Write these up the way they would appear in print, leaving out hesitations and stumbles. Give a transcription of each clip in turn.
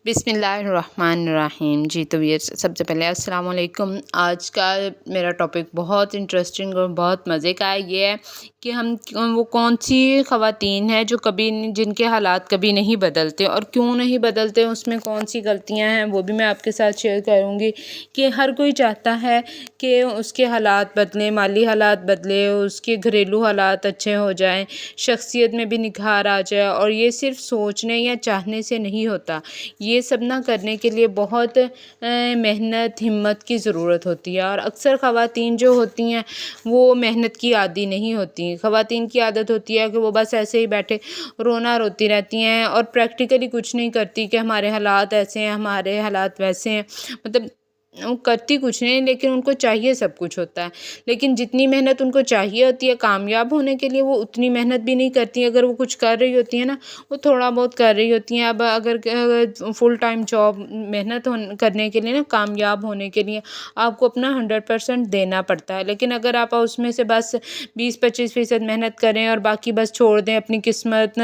बिस्मिल्लाहिर्रहमानिर्रहीम। जी तो ये सबसे पहले अस्सलाम वालेकुम। आज का मेरा टॉपिक बहुत इंटरेस्टिंग और बहुत मज़े का है। ये है कि हम वो कौन सी ख़वातीन हैं जो कभी जिनके हालात कभी नहीं बदलते और क्यों नहीं बदलते, उसमें कौन सी गलतियां हैं वो भी मैं आपके साथ शेयर करूंगी। कि हर कोई चाहता है कि उसके हालात बदलें, माली हालात बदले, उसके घरेलू हालात अच्छे हो जाएं, शख्सियत में भी निखार आ जाए। और ये सिर्फ सोचने या चाहने से नहीं होता, ये सब ना करने के लिए बहुत मेहनत हिम्मत की ज़रूरत होती है। और अक्सर ख़वातीन जो होती हैं वो मेहनत की आदी नहीं होती। ख़वातीन की आदत होती है कि वो बस ऐसे ही बैठे रोना रोती रहती हैं और प्रैक्टिकली कुछ नहीं करती कि हमारे हालात ऐसे हैं, हमारे हालात वैसे हैं। मतलब वो करती कुछ नहीं, लेकिन उनको चाहिए सब कुछ होता है। लेकिन जितनी मेहनत उनको चाहिए होती है कामयाब होने के लिए, वो उतनी मेहनत भी नहीं करती। अगर वो कुछ कर रही होती है ना, वो थोड़ा बहुत कर रही होती हैं। अब अगर फुल टाइम जॉब मेहनत करने के लिए ना, कामयाब होने के लिए आपको अपना 100% देना पड़ता है। लेकिन अगर आप उसमें से बस 20-25% मेहनत करें और बाकी बस छोड़ दें, अपनी किस्मत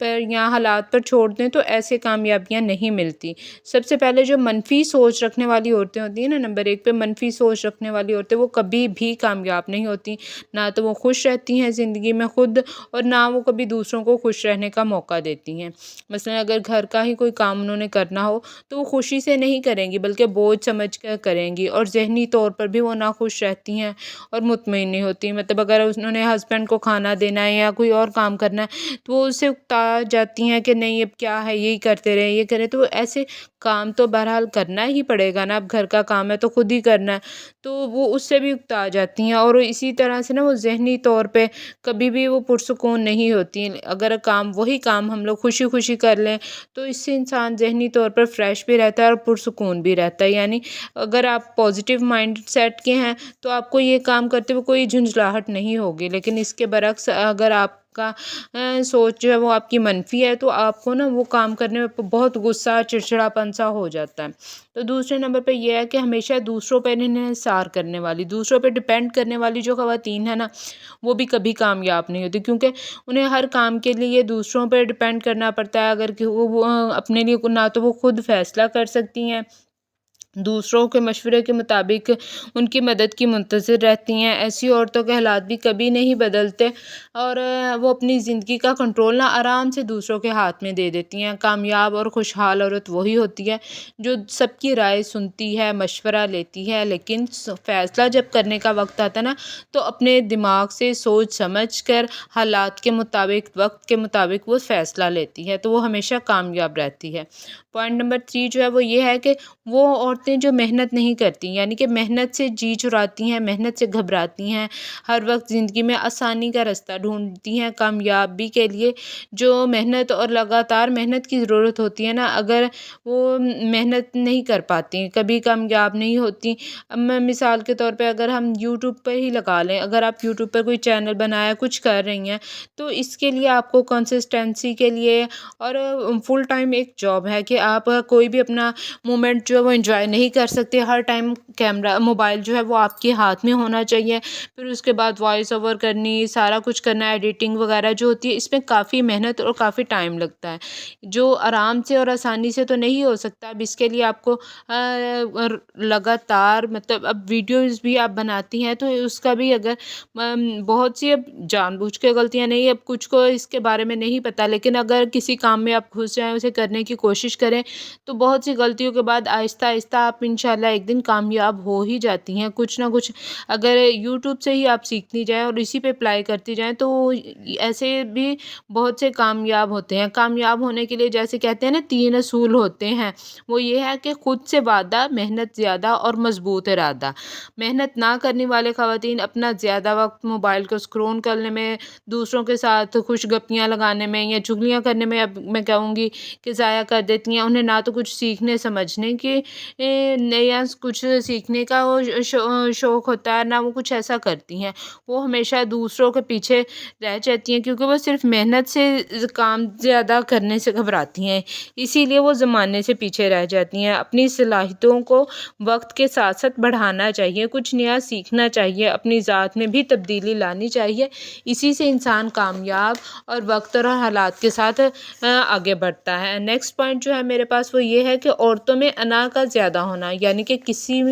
पर या हालात पर छोड़ दें, तो ऐसे कामयाबियाँ नहीं मिलती। सबसे पहले जो मनफी सोच रखने वाली औरतें होती हैं ना, नंबर 1 पे मनफी सोच रखने वाली औरतें, वो कभी भी कामयाब नहीं होती। ना तो वो खुश रहती हैं ज़िंदगी में खुद, और ना वो कभी दूसरों को खुश रहने का मौका देती हैं। मसलन अगर घर का ही कोई काम उन्होंने करना हो तो वो खुशी से नहीं करेंगी, बल्कि बोझ समझ कर करेंगी। और ज़हनी तौर पर भी वो नाखुश रहती हैं और मुतमईन नहीं होती। मतलब अगर उन्होंने हस्बैंड को खाना देना है या कोई और काम करना है, तो वो उससे उकता जाती हैं कि नहीं अब क्या है, यही करते रहे, ये करें। तो ऐसे काम तो बहरहाल करना ही पड़ेगा ना, अब घर का काम है तो खुद ही करना है। तो वो उससे भी उकता जाती हैं और इसी तरह से ना वो ज़हनी तौर पे कभी भी वो पुरसुकून नहीं होती। अगर वही काम हम लोग खुशी खुशी कर लें, तो इससे इंसान ज़हनी तौर पर फ्रेश भी रहता है और पुरसुकून भी रहता है। यानी अगर आप पॉजिटिव माइंड सेट के हैं, तो आपको ये काम करते हुए कोई झुंझलाहट नहीं होगी। लेकिन इसके बरक्स अगर आपका सोच जो है वो आपकी मनफी है, तो आपको ना वो काम करने में बहुत गुस्सा चिड़चिड़ापन सा हो जाता है। तो दूसरे नंबर पे ये है कि हमेशा दूसरों पर इन्हिसार करने वाली, दूसरों पे डिपेंड करने वाली जो ख़वातीन है ना, वो भी कभी कामयाब नहीं होती। क्योंकि उन्हें हर काम के लिए दूसरों पर डिपेंड करना पड़ता है। अगर कि वो अपने लिए ना तो वो खुद फैसला कर सकती हैं, दूसरों के मशवरे के मुताबिक उनकी मदद की मुंतज़िर रहती हैं। ऐसी औरतों के हालात भी कभी नहीं बदलते और वो अपनी ज़िंदगी का कंट्रोल ना आराम से दूसरों के हाथ में दे देती हैं। कामयाब और खुशहाल औरत वही होती है जो सबकी राय सुनती है, मशवरा लेती है, लेकिन फ़ैसला जब करने का वक्त आता है ना, तो अपने दिमाग से सोच समझ कर हालात के मुताबिक, वक्त के मुताबिक वो फ़ैसला लेती है, तो वो हमेशा कामयाब रहती है। पॉइंट नंबर 3 जो है वो ये है कि वो औरतें जो मेहनत नहीं करती, यानी कि मेहनत से जी चुराती हैं, मेहनत से घबराती हैं, हर वक्त ज़िंदगी में आसानी का रास्ता ढूंढती हैं कामयाबी के लिए। जो मेहनत और लगातार मेहनत की ज़रूरत होती है ना, अगर वो मेहनत नहीं कर पाती, कभी कामयाब नहीं होती। अब मैं मिसाल के तौर पे अगर हम यूट्यूब पर ही लगा लें, अगर आप यूट्यूब पर कोई चैनल बनाया कुछ कर रही हैं, तो इसके लिए आपको कंसिस्टेंसी के लिए और फुल टाइम एक जॉब है कि आप कोई भी अपना मोमेंट जो है वो एंजॉय नहीं कर सकते। हर टाइम कैमरा मोबाइल जो है वो आपके हाथ में होना चाहिए। फिर उसके बाद वॉइस ओवर करनी, सारा कुछ करना, एडिटिंग वगैरह जो होती है, इसमें काफ़ी मेहनत और काफ़ी टाइम लगता है, जो आराम से और आसानी से तो नहीं हो सकता। अब इसके लिए आपको लगातार, मतलब अब वीडियोज़ भी आप बनाती हैं तो उसका भी अगर बहुत सी, अब जानबूझ के गलतियाँ नहीं, अब कुछ को इसके बारे में नहीं पता, लेकिन अगर किसी काम में आप घुस जाएँ, उसे करने की कोशिश करें, तो बहुत सी गलतियों के बाद आहिस्ता आहिस्ता आप इंशाल्लाह एक दिन कामयाब हो ही जाती हैं। कुछ ना कुछ अगर यूट्यूब से ही आप सीखती जाएँ और इसी पे अप्लाई करती जाएँ, तो ऐसे भी बहुत से कामयाब होते हैं। कामयाब होने के लिए जैसे कहते हैं ना 3 असूल होते हैं, वो ये है कि खुद से वादा, मेहनत ज़्यादा और मजबूत इरादा। मेहनत ना करने वाले ख़वातीन अपना ज़्यादा वक्त मोबाइल को स्क्रॉल करने में, दूसरों के साथ खुशगपियाँ लगाने में या चुगलियाँ करने में, अब मैं कहूँगी कि ज़ाया कर देती हैं। उन्हें ना तो कुछ सीखने समझने की انہیں نیا کچھ سیکھنے کا وہ شوق ہوتا ہے، نہ وہ کچھ ایسا کرتی ہیں۔ وہ ہمیشہ دوسروں کے پیچھے رہ جاتی ہیں کیونکہ وہ صرف محنت سے کام زیادہ کرنے سے گھبراتی ہیں، اسی لیے وہ زمانے سے پیچھے رہ جاتی ہیں۔ اپنی صلاحیتوں کو وقت کے ساتھ ساتھ بڑھانا چاہیے، کچھ نیا سیکھنا چاہیے، اپنی ذات میں بھی تبدیلی لانی چاہیے، اسی سے انسان کامیاب اور وقت اور حالات کے ساتھ آگے بڑھتا ہے۔ نیکسٹ پوائنٹ جو ہے میرے پاس وہ یہ ہے کہ عورتوں میں انا کا زیادہ ہونا، یعنی کہ کسی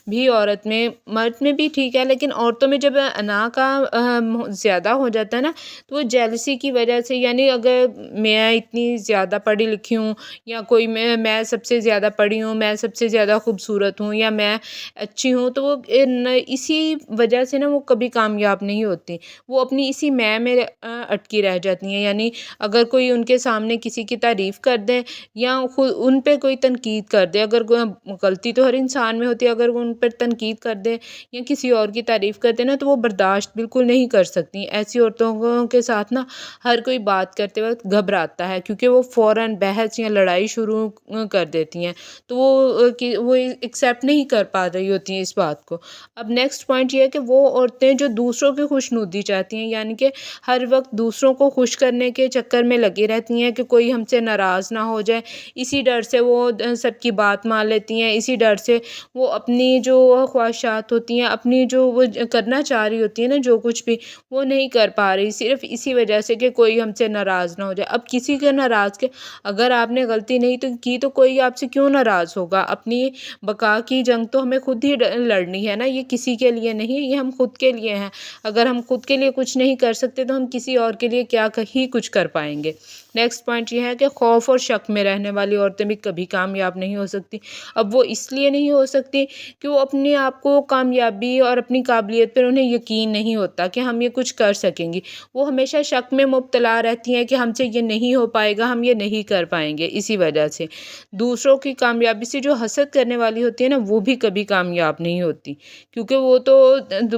بھی عورت میں، مرد میں بھی ٹھیک ہے لیکن عورتوں میں جب انا کا زیادہ ہو جاتا ہے نا تو وہ جیلسی کی وجہ سے، یعنی اگر میں اتنی زیادہ پڑھی لکھی ہوں یا کوئی میں سب سے زیادہ پڑھی ہوں، میں سب سے زیادہ خوبصورت ہوں یا میں اچھی ہوں، تو وہ اسی وجہ سے نا وہ کبھی کامیاب نہیں ہوتی، وہ اپنی اسی میں اٹکی رہ جاتی ہیں۔ یعنی اگر کوئی ان کے سامنے کسی کی تعریف کر دے یا خود ان پہ کوئی تنقید کر دے، اگر غلطی تو ہر انسان میں ہوتی ہے، اگر وہ ان پر تنقید کر دے یا کسی اور کی تعریف کر دے نا تو وہ برداشت بالکل نہیں کر سکتی۔ ایسی عورتوں کے ساتھ نا ہر کوئی بات کرتے وقت گھبراتا ہے کیونکہ وہ فوراً بحث یا لڑائی شروع کر دیتی ہیں، تو وہ ایکسیپٹ نہیں کر پا رہی ہوتی ہیں اس بات کو۔ اب نیکسٹ پوائنٹ یہ ہے کہ وہ عورتیں جو دوسروں کی خوشنودی چاہتی ہیں، یعنی کہ ہر وقت دوسروں کو خوش کرنے کے چکر میں لگی رہتی ہیں کہ کوئی ہم سے ناراض نہ ہو جائے، اسی ڈر سے وہ سب کی بات مان لیتی ہیں، اسی ڈر سے وہ اپنی جو خواہشات ہوتی ہیں، اپنی جو وہ کرنا چاہ رہی ہوتی ہیں نا جو کچھ بھی وہ نہیں کر پا رہی، صرف اسی وجہ سے کہ کوئی ہم سے ناراض نہ ہو جائے۔ اب کسی کے ناراض کے اگر آپ نے غلطی نہیں کی تو کوئی آپ سے کیوں ناراض ہوگا؟ اپنی بقا کی جنگ تو ہمیں خود ہی لڑنی ہے نا، یہ کسی کے لیے نہیں، یہ ہم خود کے لیے ہیں۔ اگر ہم خود کے لیے کچھ نہیں کر سکتے تو ہم کسی اور کے لیے کیا ہی کچھ کر پائیں گے۔ نیکسٹ پوائنٹ یہ ہے کہ خوف اور شک میں رہنے والی عورتیں بھی کبھی کامیاب نہیں ہو سکتی۔ اب وہ اس لیے نہیں ہو سکتی کہ وہ اپنے آپ کو کامیابی اور اپنی قابلیت پر انہیں یقین نہیں ہوتا کہ ہم یہ کچھ کر سکیں گی، وہ ہمیشہ شک میں مبتلا رہتی ہیں کہ ہم سے یہ نہیں ہو پائے گا، ہم یہ نہیں کر پائیں گے۔ اسی وجہ سے دوسروں کی کامیابی سے جو حسد کرنے والی ہوتی ہے نا وہ بھی کبھی کامیاب نہیں ہوتی کیونکہ وہ تو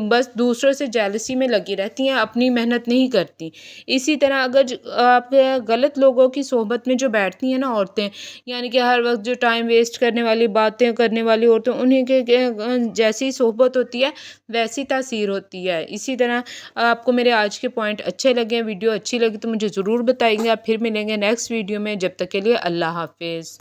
بس دوسروں سے جیلسی میں لگی رہتی ہیں، اپنی محنت نہیں کرتی۔ اسی طرح اگر آپ غلط لوگوں کی صحبت میں جو بیٹھتی ہیں نا عورتیں، یعنی کہ ہر وقت جو ٹائم ویسٹ کرنے والی باتیں کرنے والی عورتیں، انہیں کے جیسی صحبت ہوتی ہے ویسی تاثیر ہوتی ہے۔ اسی طرح آپ کو میرے آج کے پوائنٹ اچھے لگے، ویڈیو اچھی لگی تو مجھے ضرور بتائیں گے۔ آپ پھر ملیں گے نیکسٹ ویڈیو میں، جب تک کے لیے اللہ حافظ۔